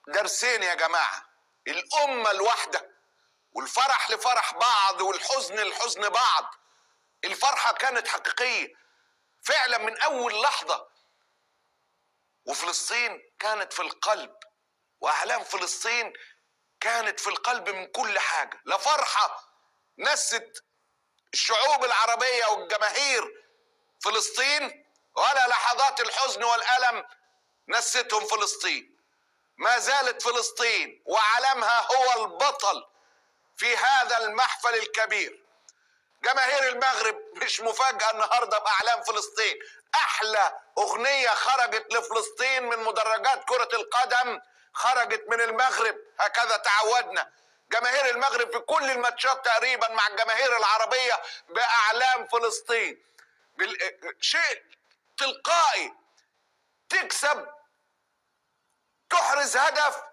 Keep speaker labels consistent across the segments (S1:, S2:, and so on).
S1: درسين يا جماعة: الأمة الواحدة، والفرح لفرح بعض والحزن لحزن بعض. الفرحة كانت حقيقية فعلا من أول لحظة، وفلسطين كانت في القلب، وأعلام فلسطين كانت في القلب من كل حاجة. لا فرحة نست الشعوب العربية والجماهير فلسطين، ولا لحظات الحزن والألم نستهم فلسطين. ما زالت فلسطين وعلمها هو البطل في هذا المحفل الكبير. جماهير المغرب مش مفاجأة النهاردة بأعلام فلسطين. أحلى أغنية خرجت لفلسطين من مدرجات كرة القدم خرجت من المغرب، هكذا تعودنا. جماهير المغرب في كل الماتشات تقريبا مع الجماهير العربية بأعلام فلسطين. شيء تلقائي، تكسب، تحرز هدف،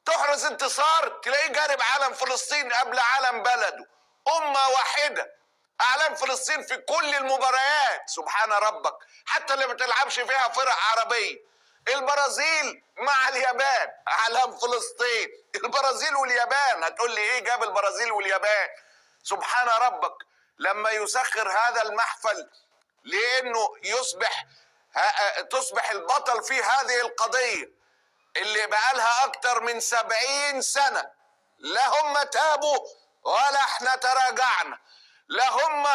S1: تحرز انتصار، تلاقيه جارب علم فلسطين قبل علم بلده. أمة واحدة، أعلام فلسطين في كل المباريات. سبحان ربك، حتى اللي ما بتلعبش فيها فرق عربية. البرازيل مع اليابان أعلام فلسطين. البرازيل واليابان، هتقول لي إيه جاب البرازيل واليابان؟ سبحان ربك، لما يسخر هذا المحفل لأنه تصبح البطل في هذه القضية اللي بقالها أكتر من 70 سنة. لا هم تابوا ولا احنا تراجعنا، لا هم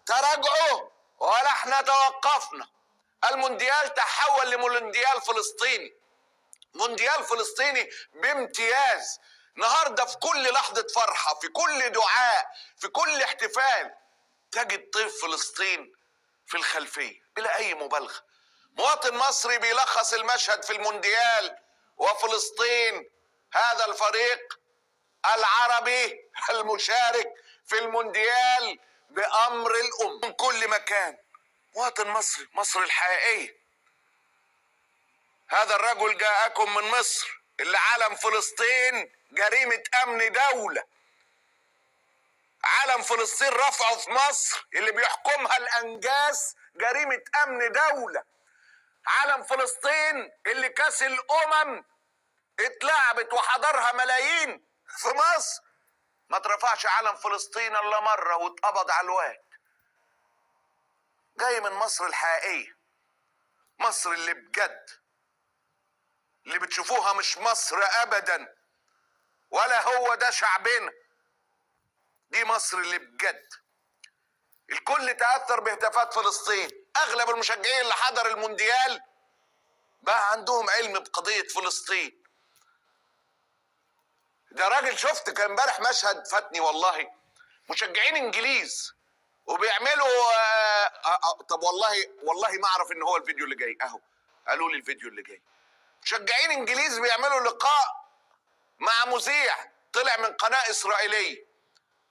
S1: تراجعوا ولا احنا توقفنا. المونديال تحول لمونديال فلسطيني، مونديال فلسطيني بامتياز. النهارده في كل لحظة فرحة، في كل دعاء، في كل احتفال، تجد طيف فلسطين في الخلفية بلا أي مبالغة. مواطن مصري بيلخص المشهد في المونديال، وفلسطين هذا الفريق العربي المشارك في المونديال بأمر الأمة من كل مكان. مواطن مصري، مصر الحقيقية. هذا الرجل جاءكم من مصر اللي علم فلسطين جريمة أمن دولة. علم فلسطين رفعه في مصر اللي بيحكمها الأنجاس جريمة أمن دولة. علم فلسطين اللي كاس الأمم اتلعبت وحضرها ملايين في مصر، ما ترفعش علم فلسطين الا مرة واتقبض على الواد. جاي من مصر الحقيقية، مصر اللي بجد، اللي بتشوفوها مش مصر ابدا، ولا هو ده شعبنا. دي مصر اللي بجد. الكل تأثر بهتافات فلسطين. اغلب المشجعين اللي حضر المونديال بقى عندهم علم بقضية فلسطين. ده راجل، شفت كان امبارح مشهد فاتني والله، مشجعين انجليز وبيعملوا طب والله ما اعرف ان هو الفيديو اللي جاي اهو، قالوا لي الفيديو اللي جاي. مشجعين انجليز بيعملوا لقاء مع مذيع طلع من قناة اسرائيلية،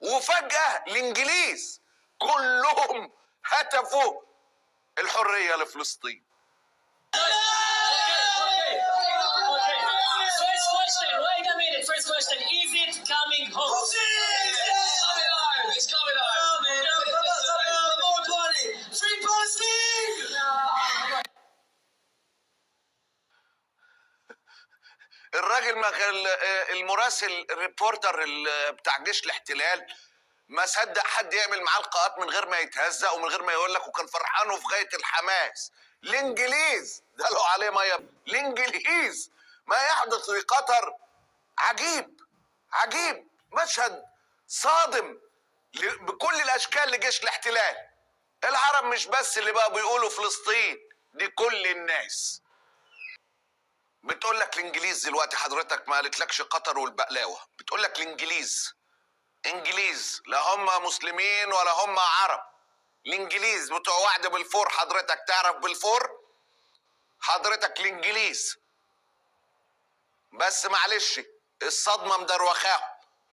S1: وفجأة الانجليز كلهم هتفوا الحرية لفلسطين.
S2: First question, is it coming home? It's coming home. It's coming home. More party. Free Palestine.
S1: الراجل المراسل الريبورتر بتاع جيش الاحتلال ما صدق حد يعمل معاه لقاءات من غير ما يتهزق ومن غير ما يقول لك، وكان فرحان وفي غاية الحماس. الانجليز دلوا عليه ميه. الانجليز ما يحدث في قطر عجيب عجيب، مشهد صادم بكل الاشكال لجيش الاحتلال. العرب مش بس اللي بقى بيقولوا فلسطين، دي كل الناس بتقول لك الانجليز دلوقتي. حضرتك ما قالتلكش قطر والبقلاوه، بتقول لك الانجليز. انجليز لا هم مسلمين ولا هم عرب. الانجليز بتوع وعد بالفور. حضرتك تعرف بالفور؟ حضرتك الانجليز. بس معلش الصدمه مدروخاهم.